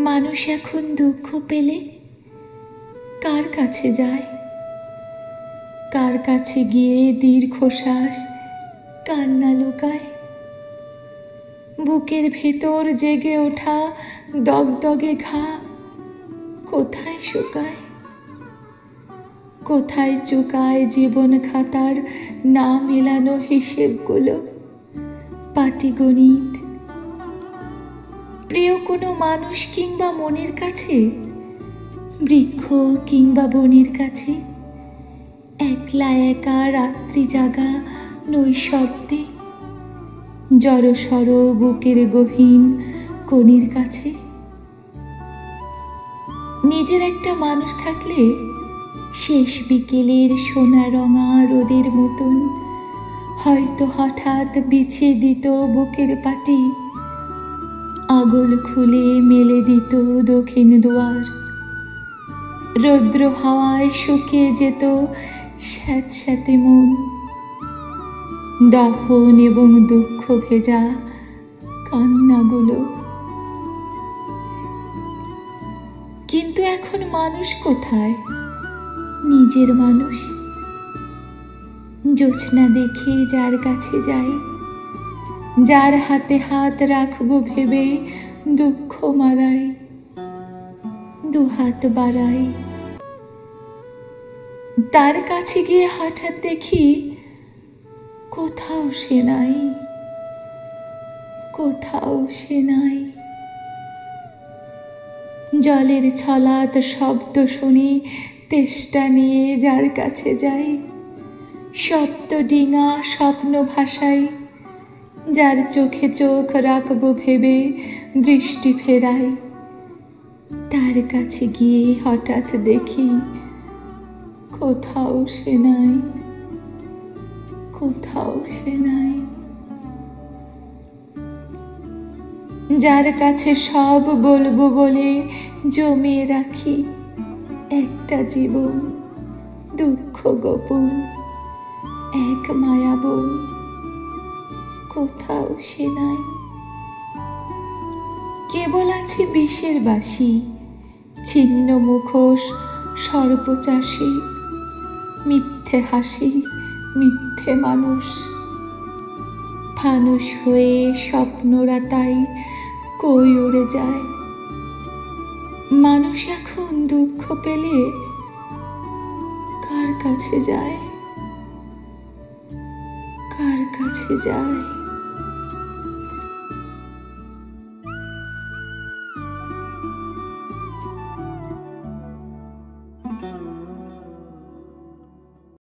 মানুষ এখন দুঃখ পেলে কার কাছে যায়, কার কাছে গিয়ে দীর্ঘশ্বাস কান্না লুকায়। বুকের ভেতর জেগে ওঠা দগদগে ঘা কোথায় শুকায়, কোথায় চুকায় জীবন খাতার না মেলানো হিসেবগুলো পাটিগণিত। প্রিয় কোনো মানুষ কিংবা মনের কাছে, বৃক্ষ কিংবা বনের কাছে, একলা একা রাত্রি জাগা নৈশব্দে, জড়সড় বুকের গহীন কণির কাছে। নিজের একটা মানুষ থাকলে শেষ বিকেলের সোনা রঙা রোদের মতন হয়তো হঠাৎ বিছিয়ে দিত বুকের পাটি, আগল খুলে মেলে দিত দক্ষিণ দুয়ার। রৌদ্র হাওয়ায় শুকিয়ে যেত স্যাঁতস্যাঁতে মন, দহন এবং দুঃখ ভেজা কান্নাগুলো। কিন্তু এখন মানুষ কোথায়, নিজের মানুষ? জ্যোৎস্না দেখে যার কাছে যাই, যার হাতে হাত রাখবো ভেবে দুঃখ মারাই, দুহাত বাড়াই। তার কাছে গিয়ে হঠাৎ দেখি কোথাও সে নাই, কোথাও সে নাই। জলের ছলাৎ শব্দ শুনি তেষ্টা নিয়ে যার কাছে যাই, সপ্ত ডিঙা স্বপ্ন ভাসাই, যার চোখে চোখ রাখবো ভেবে দৃষ্টি ফেরাই। তার কাছে গিয়ে হঠাৎ দেখি কোথাও সে নাই, কোথাও সে নাই। যার কাছে সব বলবো বলে জমিয়ে রাখি একটা জীবন, দুঃখ গোপন এক মায়াবন, কোথাও সে নাই। কেবল আছে বিষের বাসি, ছিন্ন মুখোশ সর্বচাষী, মিথ্যে হাসি মিথ্যে মানুষ। ফানুষ হয়ে স্বপ্নরা তাই কই উড়ে যায়। মানুষ এখন দুঃখ পেলে কার কাছে যায়, কার কাছে যায়?